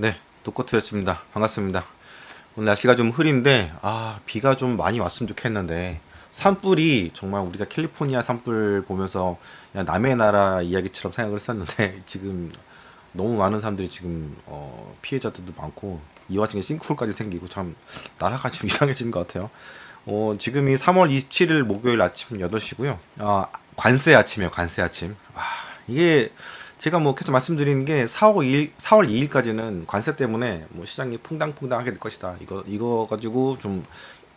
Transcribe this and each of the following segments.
네, 독거투였습니다. 반갑습니다. 오늘 날씨가 좀 흐린데, 비가 좀 많이 왔으면 좋겠는데, 산불이 정말 우리가 캘리포니아 산불 보면서 그냥 남의 나라 이야기처럼 생각을 했었는데, 지금 너무 많은 사람들이 지금, 피해자들도 많고, 이 와중에 싱크홀까지 생기고, 참, 나라가 좀 이상해지는 것 같아요. 지금이 3월 27일 목요일 아침 8시고요. 관세 아침이에요, 관세 아침. 이게 제가 뭐 계속 말씀드리는 게 4월 2일까지는 관세 때문에 뭐 시장이 퐁당퐁당하게 될 것이다. 이거 가지고 좀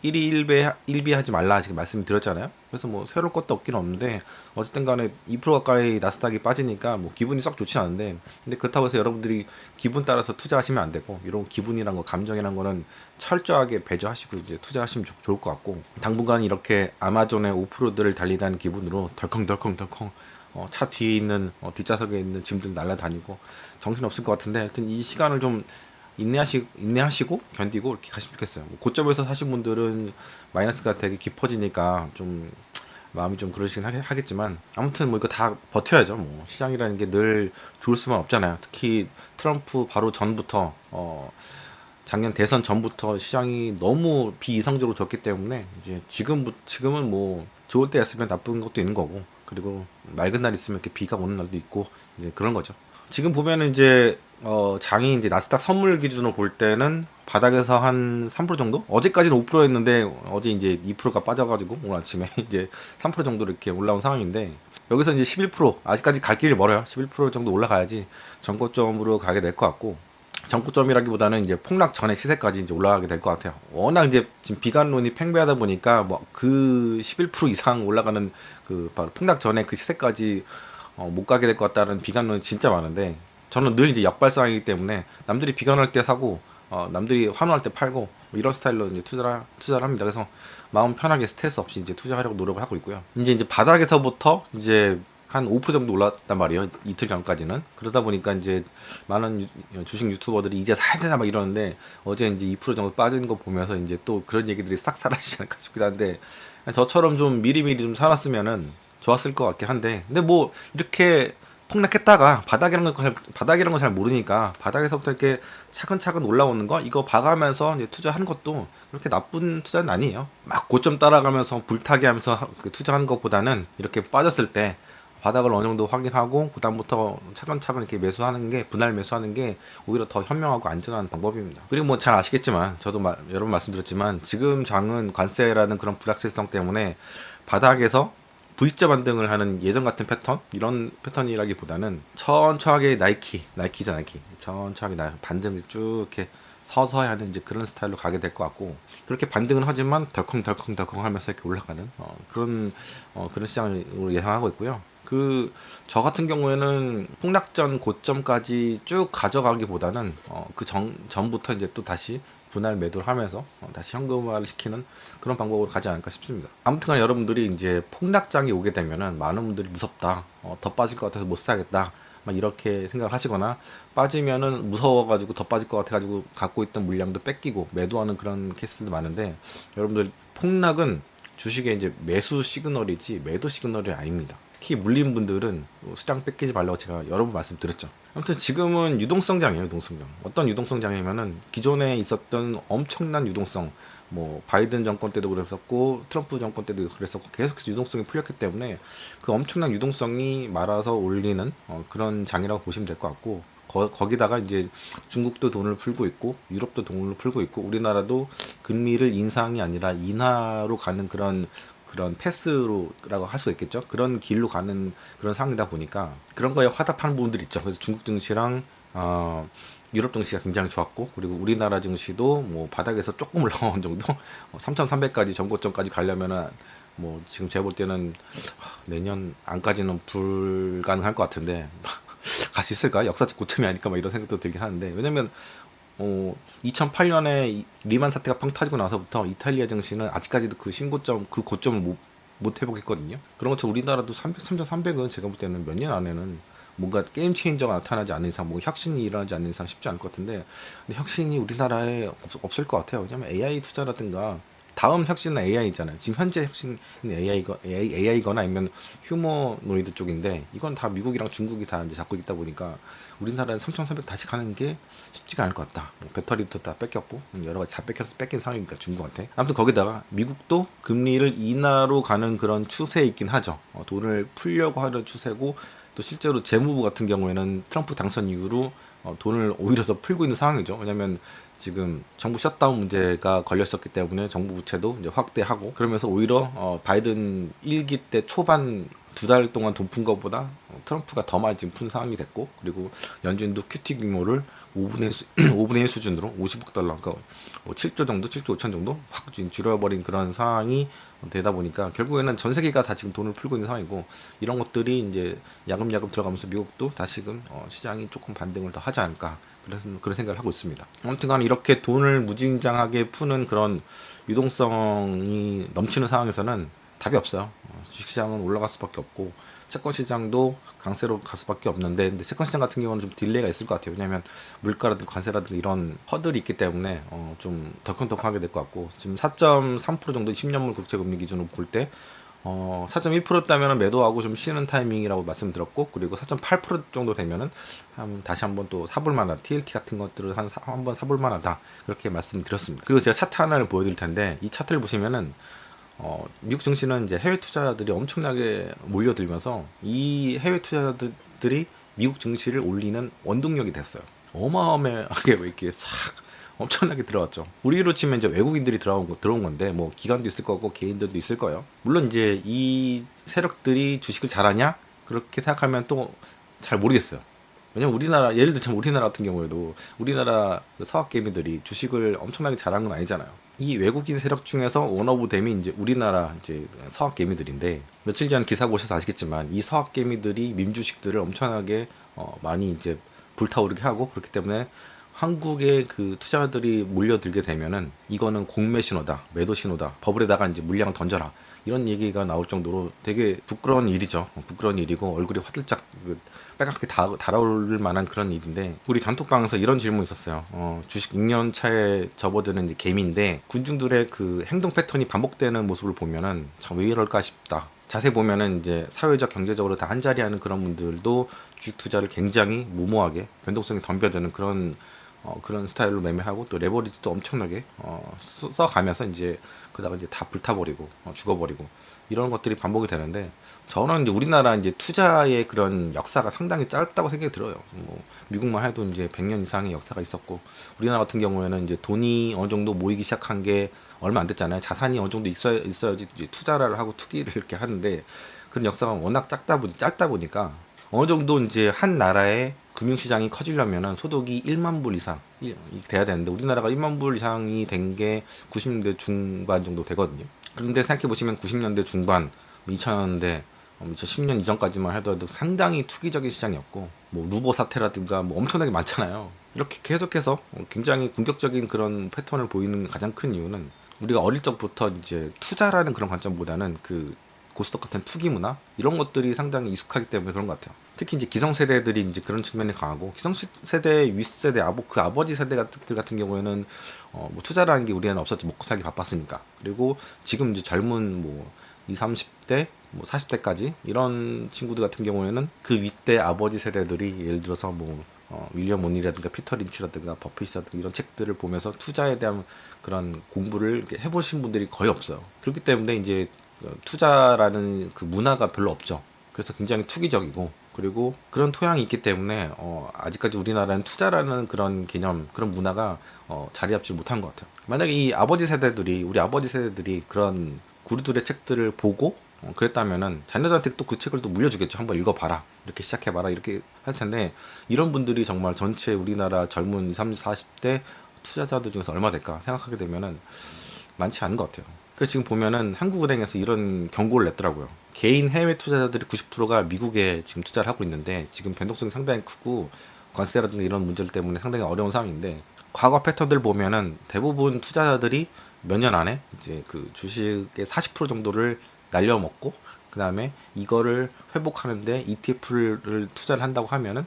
일비하지 말라 지금 말씀드렸잖아요. 그래서 뭐 새로울 것도 없긴 없는데 어쨌든 간에 2% 가까이 나스닥이 빠지니까 뭐 기분이 썩 좋지 않은데 근데 그렇다고 해서 여러분들이 기분 따라서 투자하시면 안 되고 이런 기분이란 거 감정이란 거는 철저하게 배제하시고 이제 투자하시면 좋을 것 같고 당분간 이렇게 아마존의 5%를 달리다는 기분으로 덜컹덜컹덜컹 차 뒤에 있는 뒷좌석에 있는 짐들 날아다니고 정신 없을 것 같은데 하여튼 이 시간을 좀 인내하시고 견디고 이렇게 가시면 좋겠어요. 뭐 고점에서 사신 분들은 마이너스가 되게 깊어지니까 좀 마음이 좀 그러시긴 하겠지만 아무튼 뭐 이거 다 버텨야죠. 뭐 시장이라는 게 늘 좋을 수만 없잖아요. 특히 트럼프 바로 전부터 작년 대선 전부터 시장이 너무 비이성적으로 졌기 때문에 이제 지금은 뭐 좋을 때였으면 나쁜 것도 있는 거고 그리고 맑은 날 있으면 이렇게 비가 오는 날도 있고 이제 그런 거죠. 지금 보면은 이제 장이 이제 나스닥 선물 기준으로 볼 때는 바닥에서 한 3% 정도? 어제까지는 5%였는데 어제 이제 2%가 빠져가지고 오늘 아침에 이제 3% 정도 이렇게 올라온 상황인데 여기서 이제 11% 아직까지 갈 길이 멀어요. 11% 정도 올라가야지 전고점으로 가게 될 것 같고 정고점이라기보다는 이제 폭락 전에 시세까지 이제 올라가게 될 것 같아요. 워낙 이제 지금 비관론이 팽배하다 보니까 뭐 그 11% 이상 올라가는 그 바로 폭락 전에 그 시세까지 못 가게 될 것 같다는 비관론이 진짜 많은데 저는 늘 이제 역발상이기 때문에 남들이 비관할 때 사고 남들이 환호할 때 팔고 뭐 이런 스타일로 이제 투자를 합니다. 그래서 마음 편하게 스트레스 없이 이제 투자하려고 노력을 하고 있고요. 이제 바닥에서부터 이제 한 5% 정도 올랐단 말이에요. 이틀 전까지는. 그러다 보니까 이제 많은 주식 유튜버들이 이제 사야 되나 막 이러는데 어제 이제 2% 정도 빠진 거 보면서 이제 또 그런 얘기들이 싹 사라지지 않을까 싶기도 한데 저처럼 좀 미리미리 좀 사놨으면은 좋았을 것 같긴 한데 근데 뭐 이렇게 폭락했다가 바닥이라는 거 잘 모르니까 바닥에서부터 이렇게 차근차근 올라오는 거 이거 봐가면서 이제 투자하는 것도 그렇게 나쁜 투자는 아니에요. 막 고점 따라가면서 불타게 하면서 그 투자하는 것보다는 이렇게 빠졌을 때 바닥을 어느 정도 확인하고 그다음부터 차근차근 이렇게 매수하는 게 분할 매수하는 게 오히려 더 현명하고 안전한 방법입니다. 그리고 뭐 잘 아시겠지만 저도 여러 번 말씀드렸지만 지금 장은 관세라는 그런 불확실성 때문에 바닥에서 V자 반등을 하는 예전 같은 패턴 이런 패턴이라기보다는 천천하게 나이키죠 나이키 천천하게 반등을 쭉 이렇게 서서히 하는 이제 그런 스타일로 가게 될 것 같고 그렇게 반등은 하지만 덜컹덜컹 하면서 이렇게 올라가는 그런 시장으로 예상하고 있고요. 저 같은 경우에는 폭락전 고점까지 쭉 가져가기보다는 전부터 이제 또 다시 분할 매도를 하면서 다시 현금화를 시키는 그런 방법으로 가지 않을까 싶습니다. 아무튼간 여러분들이 이제 폭락장이 오게 되면은 많은 분들이 무섭다, 더 빠질 것 같아서 못 사겠다, 막 이렇게 생각을 하시거나 빠지면은 무서워가지고 더 빠질 것 같아가지고 갖고 있던 물량도 뺏기고 매도하는 그런 케이스도 많은데 여러분들 폭락은 주식의 이제 매수 시그널이지 매도 시그널이 아닙니다. 특히 물린 분들은 수량 뺏기지 말라고 제가 여러 번 말씀드렸죠. 아무튼 지금은 유동성장이에요, 유동성장. 어떤 유동성장이냐면은 기존에 있었던 엄청난 유동성, 뭐 바이든 정권 때도 그랬었고 트럼프 정권 때도 그랬었고 계속해서 유동성이 풀렸기 때문에 그 엄청난 유동성이 말아서 올리는 그런 장이라고 보시면 될 것 같고 거기다가 이제 중국도 돈을 풀고 있고 유럽도 돈을 풀고 있고 우리나라도 금리를 인상이 아니라 인하로 가는 그런 패스로라고 할 수 있겠죠. 그런 길로 가는 그런 상황이다 보니까 그런 거에 화답하는 부분들이 있죠. 그래서 중국 증시랑 유럽 증시가 굉장히 좋았고 그리고 우리나라 증시도 뭐 바닥에서 조금 올라온 정도 3,300까지 전고점까지 가려면은 뭐 지금 제가 볼 때는 내년 안까지는 불가능할 것 같은데 갈 수 있을까? 역사적 고점이 아닐까 막 이런 생각도 들긴 하는데 왜냐면 2008년에 리만 사태가 펑 터지고 나서부터 이탈리아 증시는 아직까지도 그 신고점, 그 고점을 못 회복했거든요. 그런 것처럼 우리나라도 300은 제가 볼 때는 몇 년 안에는 뭔가 게임 체인저가 나타나지 않는 이상, 뭐 혁신이 일어나지 않는 이상 쉽지 않을 것 같은데, 근데 혁신이 우리나라에 없을 것 같아요. 왜냐면 AI 투자라든가 다음 혁신은 AI잖아요. 지금 현재 혁신은 AI거나 아니면 휴머노이드 쪽인데 이건 다 미국이랑 중국이 다 이제 잡고 있다 보니까 우리나라는 3,300 다시 가는 게 쉽지가 않을 것 같다. 뭐 배터리도 다 뺏겼고 여러 가지 다 뺏긴 상황이니까 중국한테. 아무튼 거기다가 미국도 금리를 인하로 가는 그런 추세에 있긴 하죠. 돈을 풀려고 하는 추세고 또 실제로 재무부 같은 경우에는 트럼프 당선 이후로 돈을 오히려 더 풀고 있는 상황이죠. 왜냐하면 지금 정부 셧다운 문제가 걸렸었기 때문에 정부 부채도 이제 확대하고 그러면서 오히려 바이든 1기 때 초반 2달 동안 돈 푼 것보다 트럼프가 더 많이 지금 푼상황이 됐고 그리고 연준도 QT 규모를 5분의 1 수준으로 50억 달러 그러니까 뭐 7조 정도 7조 5천 정도 확 줄여버린 그런 상황이 되다 보니까 결국에는 전 세계가 다 지금 돈을 풀고 있는 상황이고 이런 것들이 이제 야금야금 들어가면서 미국도 다시금 시장이 조금 반등을 더 하지 않을까 그런 생각을 하고 있습니다. 아무튼간 이렇게 돈을 무진장하게 푸는 그런 유동성이 넘치는 상황에서는 답이 없어요. 주식시장은 올라갈 수밖에 없고 채권시장도 강세로 갈 수밖에 없는데 근데 채권시장 같은 경우는 좀 딜레이가 있을 것 같아요. 왜냐하면 물가라든가 관세라든가 이런 허들이 있기 때문에 좀 덜컹덜컹하게 될 것 같고 지금 4.3% 정도 10년물 국채금리 기준으로 볼 때 4.1%였다면 매도하고 좀 쉬는 타이밍이라고 말씀드렸고 그리고 4.8% 정도 되면은 다시 한번 또 사볼 만하다. TLT 같은 것들을 한번 사볼 만하다. 그렇게 말씀드렸습니다. 그리고 제가 차트 하나를 보여드릴 텐데 이 차트를 보시면은 미국 증시는 이제 해외 투자자들이 엄청나게 몰려들면서 이 해외 투자자들이 미국 증시를 올리는 원동력이 됐어요. 어마어마하게 왜 이렇게 싹 엄청나게 들어왔죠. 우리로 치면 이제 외국인들이 들어온 건데 뭐 기관도 있을 거고 개인들도 있을 거예요. 물론 이제 이 세력들이 주식을 잘하냐 그렇게 생각하면 또 잘 모르겠어요. 왜냐면 우리나라 예를 들자면 우리나라 같은 경우에도 우리나라 그 서학 개미들이 주식을 엄청나게 잘한 건 아니잖아요. 이 외국인 세력 중에서 원오브댐이 이제 우리나라 이제 서학 개미들인데 며칠 전 기사 보셔서 아시겠지만 이 서학 개미들이 민주식들을 엄청나게 많이 이제 불타오르게 하고 그렇기 때문에 한국의 그 투자자들이 몰려들게 되면은 이거는 공매 신호다, 매도 신호다, 버블에다가 이제 물량 던져라 이런 얘기가 나올 정도로 되게 부끄러운 일이죠. 부끄러운 일이고 얼굴이 화들짝 빨갛게 달아오를 만한 그런 일인데 우리 단톡방에서 이런 질문이 있었어요. 주식 6년 차에 접어드는 이제 개미인데 군중들의 그 행동 패턴이 반복되는 모습을 보면은 참 왜 이럴까 싶다. 자세히 보면은 이제 사회적 경제적으로 다 한자리 하는 그런 분들도 주식 투자를 굉장히 무모하게 변동성이 덤벼드는 그런 스타일로 매매하고 또 레버리지도 엄청나게 써가면서 이제 그다가 이제 다 불타버리고 죽어버리고 이런 것들이 반복이 되는데 저는 이제 우리나라 이제 투자의 그런 역사가 상당히 짧다고 생각이 들어요. 뭐 미국만 해도 이제 100년 이상의 역사가 있었고 우리나라 같은 경우에는 이제 돈이 어느 정도 모이기 시작한 게 얼마 안 됐잖아요. 자산이 어느 정도 있어야지 이제 투자를 하고 투기를 이렇게 하는데 그런 역사가 워낙 짧다 보니까 어느 정도 이제 한 나라의 금융시장이 커지려면은 소득이 1만 불 이상 돼야 되는데 우리나라가 1만 불 이상이 된 게 90년대 중반 정도 되거든요. 그런데 생각해 보시면 90년대 중반, 2000년대, 2010년 이전까지만 하더라도 상당히 투기적인 시장이었고 뭐 루버 사태라든가 뭐 엄청나게 많잖아요. 이렇게 계속해서 굉장히 공격적인 그런 패턴을 보이는 가장 큰 이유는 우리가 어릴 적부터 이제 투자라는 그런 관점보다는 그 고스톱 같은 투기 문화 이런 것들이 상당히 익숙하기 때문에 그런 것 같아요. 특히 이제 기성세대들이 이제 그런 측면이 강하고 기성세대 윗세대 그 아버지 세대 같은 경우에는 뭐 투자라는 게 우리는 없었죠. 먹고 살기 바빴으니까. 그리고 지금 이제 젊은 뭐 20, 30대 뭐 40대까지 이런 친구들 같은 경우에는 그 윗대 아버지 세대들이 예를 들어서 뭐 윌리엄 오닐이라든가 피터 린치라든가 버핏이라든가 이런 책들을 보면서 투자에 대한 그런 공부를 이렇게 해보신 분들이 거의 없어요. 그렇기 때문에 이제 투자라는 그 문화가 별로 없죠. 그래서 굉장히 투기적이고 그리고 그런 토양이 있기 때문에 아직까지 우리나라는 투자라는 그런 개념 그런 문화가 자리 잡지 못한 것 같아요. 만약에 이 우리 아버지 세대들이 그런 구루들의 책들을 보고 그랬다면은 자녀들한테 또 그 책을 또 물려주겠죠. 한번 읽어봐라 이렇게 시작해봐라 이렇게 할 텐데 이런 분들이 정말 전체 우리나라 젊은 20, 30, 40대 투자자들 중에서 얼마 될까 생각하게 되면은 많지 않은 것 같아요. 그래서 지금 보면은 한국은행에서 이런 경고를 냈더라고요. 개인 해외 투자자들이 90%가 미국에 지금 투자를 하고 있는데 지금 변동성이 상당히 크고 관세라든가 이런 문제들 때문에 상당히 어려운 상황인데 과거 패턴들 보면은 대부분 투자자들이 몇 년 안에 이제 그 주식의 40% 정도를 날려먹고 그 다음에 이거를 회복하는데 ETF를 투자를 한다고 하면은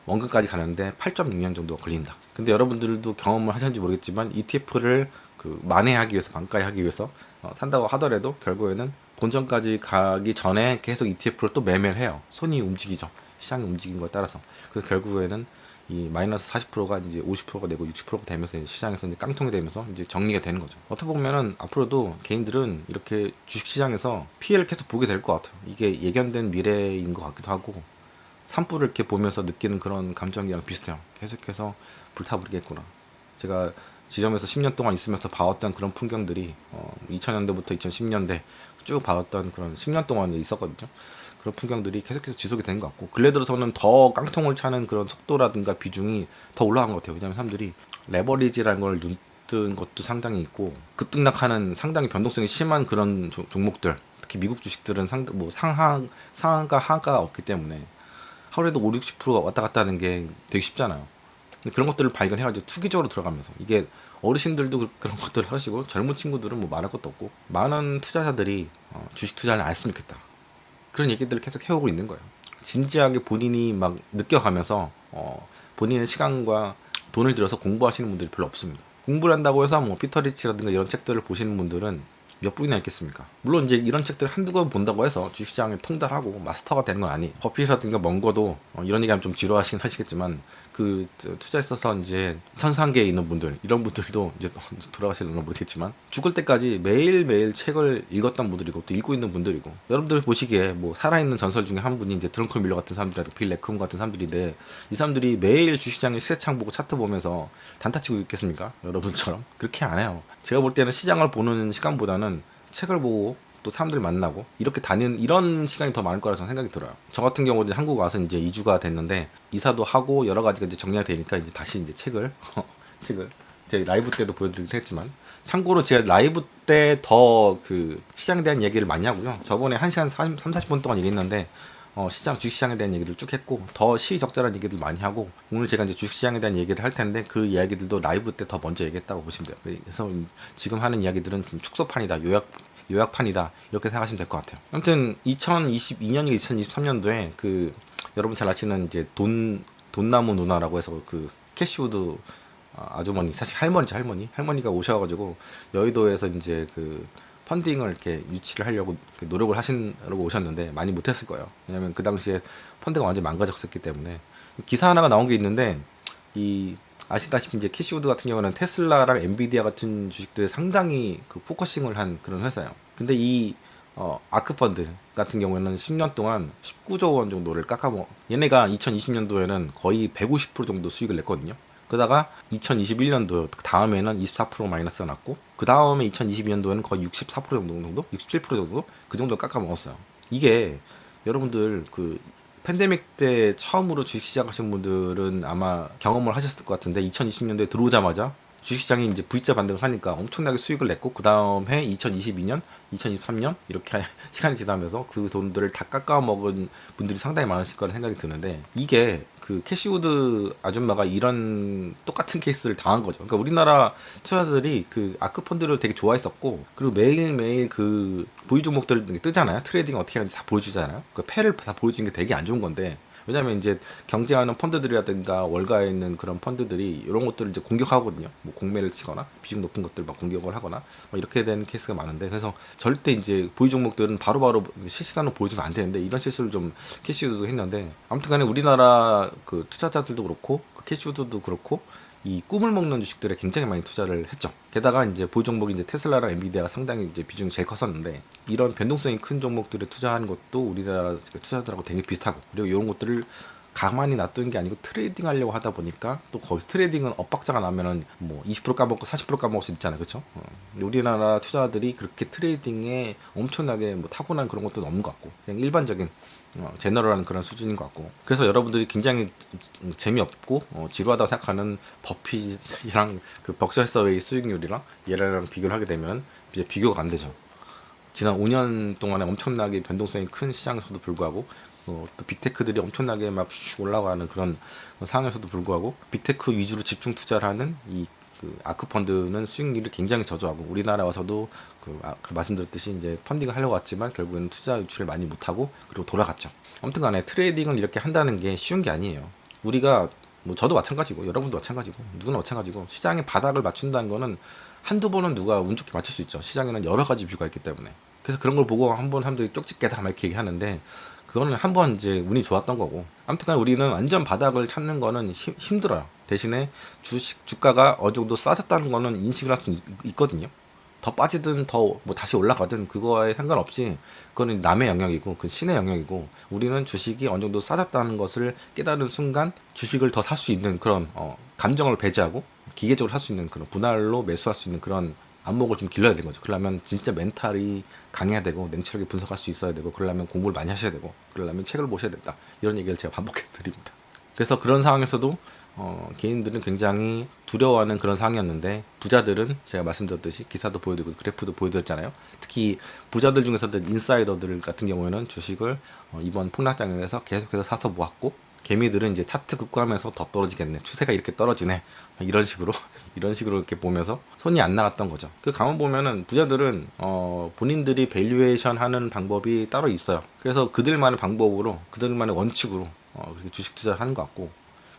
원금까지 가는데 8.6년 정도 걸린다. 근데 여러분들도 경험을 하셨는지 모르겠지만 ETF를 그 만회하기 위해서, 반가하기 위해서 산다고 하더라도 결국에는 본전까지 가기 전에 계속 ETF를 또 매매를 해요. 손이 움직이죠. 시장이 움직인 거에 따라서. 그래서 결국에는 이 마이너스 40%가 이제 50%가 되고 60%가 되면서 이제 시장에서 이제 깡통이 되면서 이제 정리가 되는 거죠. 어떻게 보면은 앞으로도 개인들은 이렇게 주식시장에서 피해를 계속 보게 될 것 같아요. 이게 예견된 미래인 것 같기도 하고, 산불을 이렇게 보면서 느끼는 그런 감정이랑 비슷해요. 계속해서 불타버리겠구나. 제가 지점에서 10년 동안 있으면서 봐왔던 그런 풍경들이 2000년대부터 2010년대 쭉 봐왔던 그런 10년 동안 있었거든요. 그런 풍경들이 계속해서 지속이 된 것 같고, 근래 들어서는 더 깡통을 차는 그런 속도라든가 비중이 더 올라간 것 같아요. 왜냐하면 사람들이 레버리지라는 걸 눈뜬 것도 상당히 있고, 급등락하는 상당히 변동성이 심한 그런 종목들, 특히 미국 주식들은 상한가 하한가가 없기 때문에 하루에도 5, 60% 왔다 갔다 하는 게 되게 쉽잖아요. 근데 그런 것들을 발견해가지고 투기적으로 들어가면서, 이게 어르신들도 그런 것들을 하시고 젊은 친구들은 뭐 말할 것도 없고, 많은 투자자들이 주식 투자를 안 했으면 좋겠다, 그런 얘기들을 계속 해오고 있는 거예요. 진지하게 본인이 막 느껴가면서 본인의 시간과 돈을 들여서 공부하시는 분들이 별로 없습니다. 공부를 한다고 해서 뭐 피터 리치라든가 이런 책들을 보시는 분들은 몇 분이나 있겠습니까? 물론 이제 이런 책들 한두 권 본다고 해서 주식시장에 통달하고 마스터가 되는 건 아니에요. 버핏이라든가 먼거도 이런 얘기하면 좀 지루하시긴 하시겠지만, 그 투자에 있어서 이제 천상계에 있는 분들, 이런 분들도 이제 돌아가실려나 모르겠지만 죽을 때까지 매일매일 책을 읽었던 분들이고 또 읽고 있는 분들이고, 여러분들 보시기에 뭐 살아있는 전설 중에 한 분이 이제 드렁큰 밀러 같은 사람들이라도 빌 레컴 같은 사람들인데, 이 사람들이 매일 주식시장의 시세창 보고 차트 보면서 단타 치고 있겠습니까? 여러분처럼 그렇게 안 해요. 제가 볼 때는 시장을 보는 시간보다는 책을 보고 또 사람들 만나고 이렇게 다니는 이런 시간이 더 많을 거라 저는 생각이 들어요. 저 같은 경우는 한국 와서 이제 2주가 됐는데, 이사도 하고 여러 가지가 이제 정리가 되니까 이제 다시 이제 책을 제 라이브 때도 보여드리기도 했지만, 참고로 제 라이브 때 더 그 시장에 대한 얘기를 많이 하고요. 저번에 1시간 40분 동안 얘기했는데 주식시장에 대한 얘기를 쭉 했고, 더 시의적절한 얘기들 많이 하고, 오늘 제가 이제 주식시장에 대한 얘기를 할 텐데 그 이야기들도 라이브 때 더 먼저 얘기했다고 보시면 돼요. 그래서 지금 하는 이야기들은 좀 축소판이다, 요약판이다, 이렇게 생각하시면 될 것 같아요. 아무튼 2022년이 2023년도에 그 여러분 잘 아시는 이제 돈나무 누나라고 해서 그 캐시우드 아주머니, 사실 할머니가 오셔가지고 여의도에서 이제 그 펀딩을 이렇게 유치를 하려고 노력을 하시려고 오셨는데 많이 못했을 거예요. 왜냐면 그 당시에 펀드가 완전 망가졌었기 때문에. 기사 하나가 나온 게 있는데, 이 아시다시피 이제 캐시우드 같은 경우는 테슬라랑 엔비디아 같은 주식들에 상당히 그 포커싱을 한 그런 회사예요. 근데 이 아크펀드 같은 경우에는 10년 동안 19조 원 정도를 깎아먹. 얘네가 2020년도에는 거의 150% 정도 수익을 냈거든요. 그러다가 2021년도 다음에는 24% 마이너스가 났고, 그 다음에 2022년도에는 거의 64% 정도, 67% 정도 그 정도 깎아먹었어요. 이게 여러분들 그 팬데믹 때 처음으로 주식 시작하신 분들은 아마 경험을 하셨을 것 같은데, 2020년도에 들어오자마자 주식시장이 이제 V자 반등을 하니까 엄청나게 수익을 냈고, 그 다음에 2022년, 2023년 이렇게 시간이 지나면서 그 돈들을 다 깎아먹은 분들이 상당히 많으실 거라 생각이 드는데, 이게 그 캐시우드 아줌마가 이런 똑같은 케이스를 당한 거죠. 그러니까 우리나라 투자자들이 그 아크펀드를 되게 좋아했었고, 그리고 매일매일 그 보유 종목들 뜨잖아요. 트레이딩 어떻게 하는지 다 보여주잖아요. 그 패를 다 보여주는 게 되게 안 좋은 건데, 왜냐면 이제 경쟁하는 펀드들이라든가 월가에 있는 그런 펀드들이 이런 것들을 이제 공격하거든요. 뭐 공매를 치거나 비중 높은 것들 막 공격을 하거나 이렇게 되는 케이스가 많은데, 그래서 절대 이제 보유 종목들은 바로바로 실시간으로 보여주면 안 되는데, 이런 실수를 좀 캐시우드도 했는데, 아무튼간에 우리나라 그 투자자들도 그렇고 그 캐시우드도 그렇고 이 꿈을 먹는 주식들에 굉장히 많이 투자를 했죠. 게다가 이제 보유 종목이 이제 테슬라랑 엔비디아가 상당히 이제 비중이 제일 컸었는데, 이런 변동성이 큰 종목들에 투자하는 것도 우리나라 투자들하고 되게 비슷하고, 그리고 이런 것들을 가만히 놔두는 게 아니고 트레이딩 하려고 하다 보니까, 또 거기서 트레이딩은 엇박자가 나면은 뭐 20% 까먹고 40% 까먹을 수 있잖아요. 그렇죠? 근데 우리나라 투자들이 그렇게 트레이딩에 엄청나게 뭐 타고난 그런 것도 없는 것 같고, 그냥 일반적인 제너럴한 그런 수준인 것 같고, 그래서 여러분들이 굉장히 재미없고 지루하다고 생각하는 버핏이랑 그 벅셔 해서웨이 수익률이랑 얘랑 비교를 하게 되면 이제 비교가 안 되죠. 지난 5년 동안에 엄청나게 변동성이 큰 시장에서도 불구하고, 또 빅테크들이 엄청나게 막 올라가는 그런 상황에서도 불구하고, 빅테크 위주로 집중 투자를 하는 이 그 아크펀드는 수익률이 굉장히 저조하고, 우리나라 와서도 그 말씀드렸듯이 이제 펀딩을 하려고 왔지만 결국에는 투자 유출을 많이 못하고 그리고 돌아갔죠. 아무튼간에 트레이딩을 이렇게 한다는 게 쉬운 게 아니에요. 우리가 뭐 저도 마찬가지고 여러분도 마찬가지고 누구나 마찬가지고 시장의 바닥을 맞춘다는 거는 한두 번은 누가 운 좋게 맞출 수 있죠. 시장에는 여러 가지 뷰가 있기 때문에. 그래서 그런 걸 보고 한번 사람들이 쪽집게다 막 이렇게 얘기하는데 그거는 한번 이제 운이 좋았던 거고. 아무튼간 우리는 완전 바닥을 찾는 거는 힘들어요. 대신에 주가가 어느 정도 싸졌다는 거는 인식을 할 수 있거든요. 더 빠지든 더 뭐 다시 올라가든 그거에 상관없이 그거는 남의 영역이고 그 신의 영역이고 우리는 주식이 어느 정도 싸졌다는 것을 깨달은 순간 주식을 더 살 수 있는 그런 감정을 배제하고 기계적으로 할 수 있는 그런 분할로 매수할 수 있는 그런 안목을 좀 길러야 되는 거죠. 그러려면 진짜 멘탈이 강해야 되고 냉철하게 분석할 수 있어야 되고 그러려면 공부를 많이 하셔야 되고 그러려면 책을 보셔야 된다. 이런 얘기를 제가 반복해 드립니다. 그래서 그런 상황에서도 개인들은 굉장히 두려워하는 그런 상황이었는데 부자들은 제가 말씀드렸듯이 기사도 보여드리고 그래프도 보여드렸잖아요. 특히 부자들 중에서도 인사이더들 같은 경우에는 주식을 이번 폭락장에서 계속해서 사서 모았고 개미들은 이제 차트 급감하면서 더 떨어지겠네. 추세가 이렇게 떨어지네. 이런 식으로 이런 식으로 이렇게 보면서 손이 안 나갔던 거죠. 그 가만 보면은 부자들은 본인들이 밸류에이션 하는 방법이 따로 있어요. 그래서 그들만의 방법으로 그들만의 원칙으로 그렇게 주식 투자를 하는 것 같고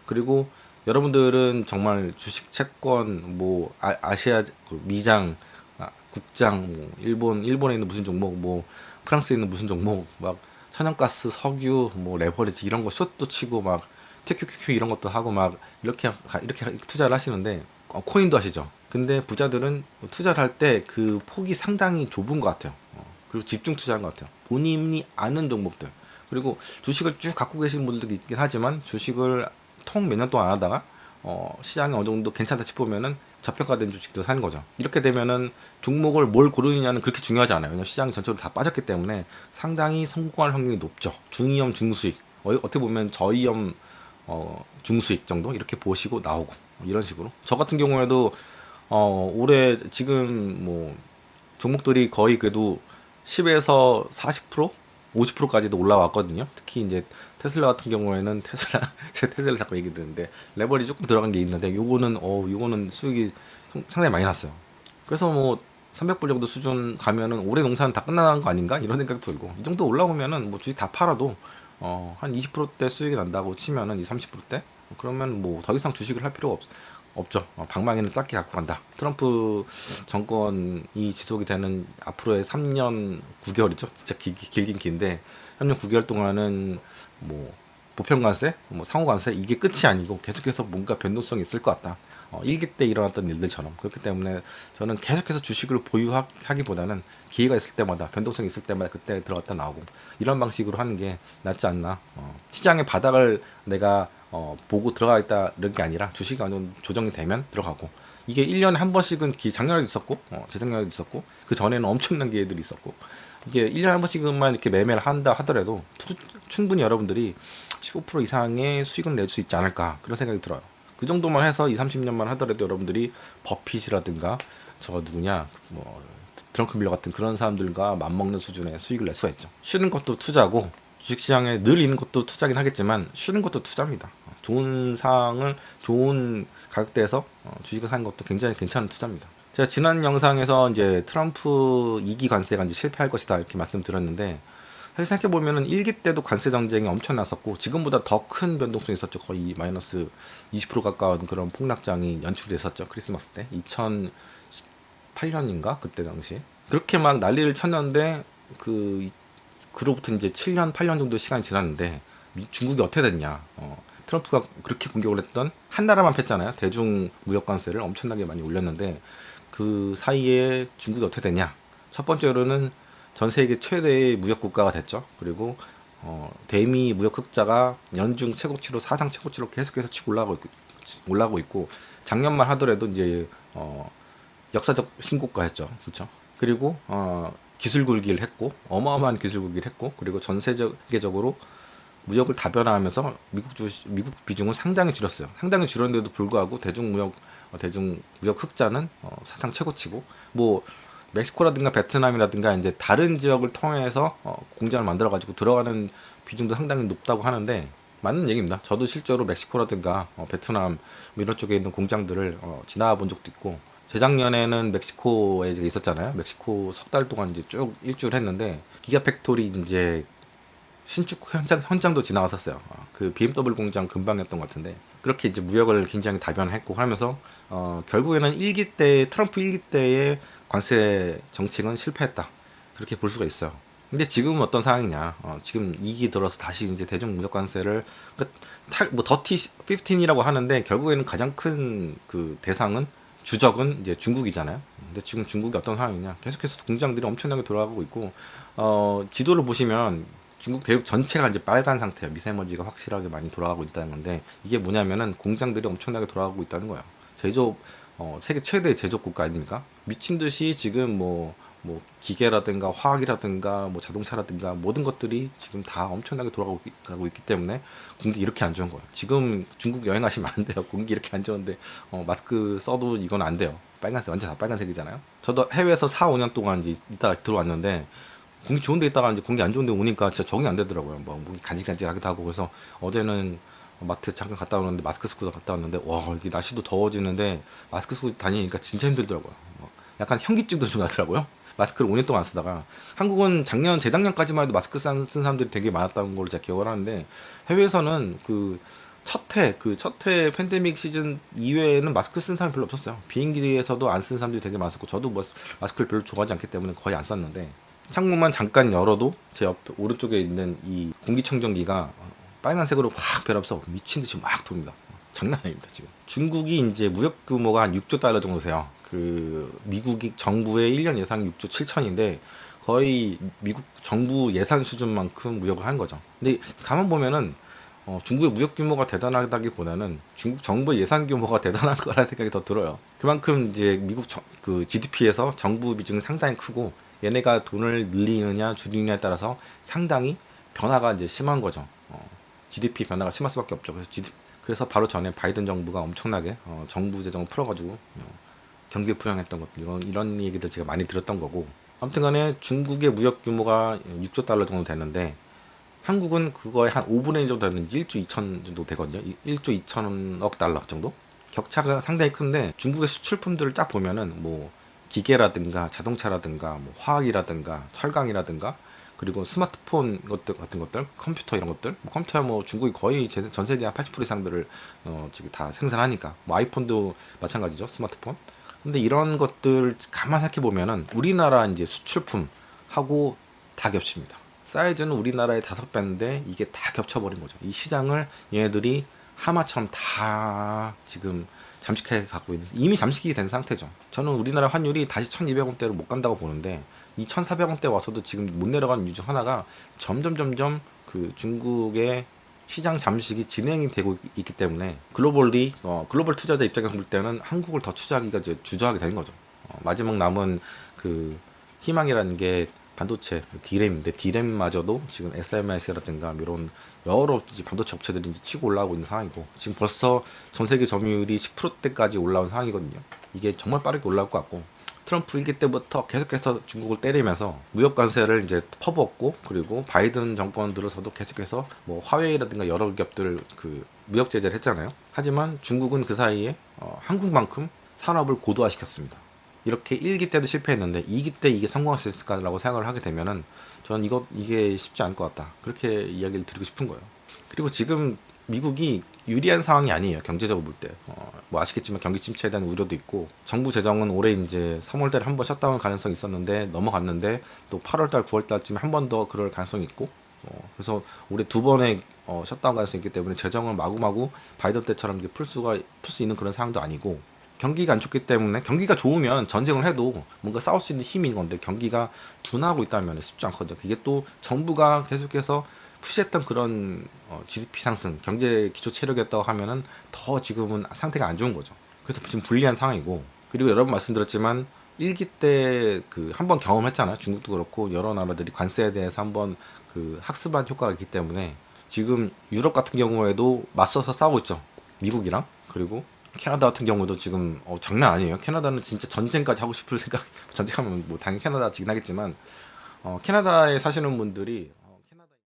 그리고 여러분들은 정말 주식 채권 뭐 아시아 미장 국장 뭐 일본에 있는 무슨 종목 뭐 프랑스에 있는 무슨 종목 막 천연가스 석유 뭐 레버리지 이런 거 숏도 치고 막 TQQQ 이런 것도 하고 막 이렇게 투자를 하시는데 코인도 하시죠. 근데 부자들은 투자를 할 때 그 폭이 상당히 좁은 것 같아요. 그리고 집중 투자한 것 같아요. 본인이 아는 종목들 그리고 주식을 쭉 갖고 계시는 분들도 있긴 하지만 주식을 통 몇 년 동안 안 하다가 시장이 어느 정도 괜찮다 싶으면은 저평가된 주식도 사는 거죠. 이렇게 되면은 종목을 뭘 고르느냐는 그렇게 중요하지 않아요. 왜냐면 시장이 전체로 다 빠졌기 때문에 상당히 성공할 확률이 높죠. 중위험 중수익 어떻게 보면 저위험 중수익 정도 이렇게 보시고 나오고 이런 식으로 저 같은 경우에도 올해 지금 뭐 종목들이 거의 그래도 10에서 40% 50%까지도 올라왔거든요. 특히 이제 테슬라 같은 경우에는 제 테슬라 자꾸 얘기 드는데 레버리 조금 들어간 게 있는데 요거는 수익이 상당히 많이 났어요. 그래서 뭐 300불 정도 수준 가면은 올해 농사는 다 끝나는 거 아닌가 이런 생각도 들고 이 정도 올라오면은 뭐 주식 다 팔아도 한 20%대 수익이 난다고 치면은 30%대 그러면 뭐 더 이상 주식을 할 필요가 없죠. 방망이는 짧게 갖고 간다. 트럼프 정권이 지속이 되는 앞으로의 3년 9개월이죠. 진짜 길긴 긴데 3년 9개월 동안은 뭐 보편관세, 뭐 상호관세 이게 끝이 아니고 계속해서 뭔가 변동성이 있을 것 같다. 1기 때 일어났던 일들처럼 그렇기 때문에 저는 계속해서 주식을 보유하기보다는 기회가 있을 때마다 변동성이 있을 때마다 그때 들어갔다 나오고 이런 방식으로 하는 게 낫지 않나. 시장의 바닥을 내가 보고 들어가겠다 이런 게 아니라 주식이 어느 정도 조정이 되면 들어가고 이게 1년에 한 번씩은 작년에도 있었고 재작년에도 있었고 그 전에는 엄청난 기회들이 있었고 이게 1년에 한 번씩만 이렇게 매매를 한다 하더라도 충분히 여러분들이 15% 이상의 수익은 낼 수 있지 않을까 그런 생각이 들어요. 그 정도만 해서 2, 30년만 하더라도 여러분들이 버핏이라든가 저거 누구냐 뭐 드렁큰 밀러 같은 그런 사람들과 맞먹는 수준의 수익을 낼 수가 있죠. 쉬는 것도 투자고 주식시장에 늘 있는 것도 투자긴 하겠지만 쉬는 것도 투자입니다. 좋은 상황을 좋은 가격대에서 주식을 사는 것도 굉장히 괜찮은 투자입니다. 제가 지난 영상에서 이제 트럼프 2기 관세가 이제 실패할 것이다 이렇게 말씀드렸는데 사실 생각해보면은 1기 때도 관세 전쟁이 엄청 났었고 지금보다 더 큰 변동성이 있었죠. 거의 마이너스 20% 가까운 그런 폭락장이 연출됐었죠. 크리스마스 때 2018년인가 그때 당시 그렇게 막 난리를 쳤는데 그로부터 이제 7년 8년 정도 시간이 지났는데 중국이 어떻게 됐냐. 트럼프가 그렇게 공격을 했던 한 나라만 팼잖아요. 대중 무역 관세를 엄청나게 많이 올렸는데 그 사이에 중국이 어떻게 되냐. 첫 번째로는 전 세계 최대의 무역 국가가 됐죠. 그리고 대미 무역 흑자가 연중 최고치로 사상 최고치로 계속해서 치고 올라가고 있고 작년만 하더라도 이제 역사적 신고가였죠. 그렇죠? 그리고 기술 굴기를 했고 어마어마한 기술 굴기를 했고 그리고 전 세계적으로 무역을 다변화하면서 미국 비중을 상당히 줄였어요. 상당히 줄였는데도 불구하고 대중 무역 흑자는 사상 최고치고 뭐 멕시코라든가 베트남이라든가 이제 다른 지역을 통해서 공장을 만들어 가지고 들어가는 비중도 상당히 높다고 하는데 맞는 얘기입니다. 저도 실제로 멕시코라든가 베트남 뭐 이런 쪽에 있는 공장들을 지나가 본 적도 있고 재작년에는 멕시코에 있었잖아요. 멕시코 석 달 동안 이제 쭉 일주를 했는데 기가 팩토리 이제 신축 현장도 지나갔었어요. 그 BMW 공장 근방이었던 것 같은데 그렇게 이제 무역을 굉장히 다변했고 하면서 결국에는 트럼프 1기 때의 관세 정책은 실패했다. 그렇게 볼 수가 있어요. 근데 지금은 어떤 상황이냐? 지금 2기 들어서 다시 이제 대중 무역 관세를 뭐 더티 15이라고 하는데 결국에는 가장 큰 그 대상은 주적은 이제 중국이잖아요. 근데 지금 중국이 어떤 상황이냐? 계속해서 공장들이 엄청나게 돌아가고 있고 지도를 보시면 중국 대륙 전체가 이제 빨간 상태예요. 미세먼지가 확실하게 많이 돌아가고 있다는 건데 이게 뭐냐면은 공장들이 엄청나게 돌아가고 있다는 거예요. 제조업 세계 최대 제조업 국가 아닙니까? 미친 듯이 지금 뭐 기계라든가 화학이라든가 뭐 자동차라든가 모든 것들이 지금 다 엄청나게 돌아가고 있기 때문에 공기 이렇게 안 좋은 거예요. 지금 중국 여행하시면 안 돼요. 공기 이렇게 안 좋은데 마스크 써도 이건 안 돼요. 빨간색 완전 다 빨간색이잖아요. 저도 해외에서 4, 5년 동안 이제 있다가 들어왔는데 공기 좋은 데 있다가 이제 공기 안 좋은 데 오니까 진짜 적응이 안 되더라고요. 뭐 목이 간질간질하기도 하고 그래서 어제는 마트 잠깐 갔다 오는데 마스크 쓰고 갔다 왔는데 와 이게 날씨도 더워지는데 마스크 쓰고 다니니까 진짜 힘들더라고요. 약간 현기증도 좀 나더라고요. 마스크를 5년 동안 안 쓰다가 한국은 재작년까지만 해도 마스크 쓴 사람들이 되게 많았다는 걸 제가 기억을 하는데 해외에서는 첫 해 팬데믹 시즌 이외에는 마스크 쓴 사람이 별로 없었어요. 비행기에서도 안 쓴 사람들이 되게 많았고 저도 마스크를 별로 좋아하지 않기 때문에 거의 안 썼는데 창문만 잠깐 열어도 제 옆 오른쪽에 있는 이 공기청정기가 빨간색으로 확 변하면서 미친 듯이 막 돕니다. 장난 아닙니다 지금. 중국이 이제 무역 규모가 한 6조 달러 정도 돼요. 그 미국이 정부의 1년 예산이 6조 7천인데 거의 미국 정부 예산 수준만큼 무역을 한 거죠. 근데 가만 보면은 중국의 무역 규모가 대단하다기보다는 중국 정부의 예산 규모가 대단한 거라는 생각이 더 들어요. 그만큼 이제 미국 그 GDP에서 정부 비중이 상당히 크고 얘네가 돈을 늘리느냐 줄이느냐에 따라서 상당히 변화가 이제 심한 거죠. GDP 변화가 심할 수밖에 없죠. 그래서 바로 전에 바이든 정부가 엄청나게 정부 재정을 풀어가지고 경기 부양했던 것들 이런 얘기들 제가 많이 들었던 거고 아무튼간에 중국의 무역 규모가 6조 달러 정도 되는데 한국은 그거의 한 5분의 1 정도 되는지 1조 2천 정도 되거든요. 1조 2천억 달러 정도 격차가 상당히 큰데 중국의 수출품들을 쫙 보면은 뭐 기계라든가 자동차라든가 뭐 화학이라든가 철강이라든가 그리고 스마트폰 같은 것들, 컴퓨터 이런 것들, 컴퓨터야 뭐 중국이 거의 전 세계 한 80% 이상들을 지금 다 생산하니까 뭐 아이폰도 마찬가지죠, 스마트폰. 근데 이런 것들 가만 생각해 보면은 우리나라 이제 수출품하고 다 겹칩니다. 사이즈는 우리나라의 5배인데 이게 다 겹쳐버린 거죠. 이 시장을 얘네들이 하마처럼 다 지금 잠식해 갖고 있는 이미 잠식이 된 상태죠. 저는 우리나라 환율이 다시 1200원대로 못 간다고 보는데 이 1400원대 와서도 지금 못 내려가는 이유 중 하나가 점점 그 중국의 시장 잠식이 진행이 되고 있기 때문에 글로벌 투자자 입장에서 볼 때는 한국을 더 투자하기가 이제 주저하게 되는 거죠. 마지막 남은 그 희망이라는 게 반도체 D램인데 D램마저도 지금 SMIC라든가 이런 여러 반도체 업체들이 이제 치고 올라오고 있는 상황이고 지금 벌써 전 세계 점유율이 10%대까지 올라온 상황이거든요. 이게 정말 빠르게 올라올 것 같고 트럼프 1기 때부터 계속해서 중국을 때리면서 무역 관세를 이제 퍼부었고 그리고 바이든 정권 들어서도 계속해서 뭐 화웨이라든가 여러 기업들 그 무역 제재를 했잖아요. 하지만 중국은 그 사이에 한국만큼 산업을 고도화시켰습니다. 이렇게 1기 때도 실패했는데 2기 때 이게 성공할 수 있을까라고 생각을 하게 되면은 저는 이게 쉽지 않을 것 같다. 그렇게 이야기를 드리고 싶은 거예요. 그리고 지금 미국이 유리한 상황이 아니에요. 경제적으로 볼 때. 뭐 아시겠지만 경기 침체에 대한 우려도 있고 정부 재정은 올해 이제 3월달에 한번 셧다운 가능성이 있었는데 넘어갔는데 또 8월달, 9월달쯤에 한 번 더 그럴 가능성이 있고 그래서 올해 2번의 셧다운 가능성이 있기 때문에 재정을 마구마구 바이든 때처럼 풀 수 있는 그런 상황도 아니고 경기가 안 좋기 때문에 경기가 좋으면 전쟁을 해도 뭔가 싸울 수 있는 힘인 건데 경기가 둔화하고 있다면 쉽지 않거든요. 그게 또 정부가 계속해서 푸시했던 그런 GDP 상승, 경제 기초 체력이었다고 하면은 더 지금은 상태가 안 좋은 거죠. 그래서 지금 불리한 상황이고 그리고 여러 번 말씀드렸지만 1기 때 그 한번 경험했잖아요. 중국도 그렇고 여러 나라들이 관세에 대해서 한번 그 학습한 효과가 있기 때문에 지금 유럽 같은 경우에도 맞서서 싸우고 있죠. 미국이랑 그리고 캐나다 같은 경우도 지금 장난 아니에요. 캐나다는 진짜 전쟁까지 하고 싶을 생각 전쟁하면 뭐 당연히 캐나다 지긴 하겠지만 캐나다에 사시는 분들이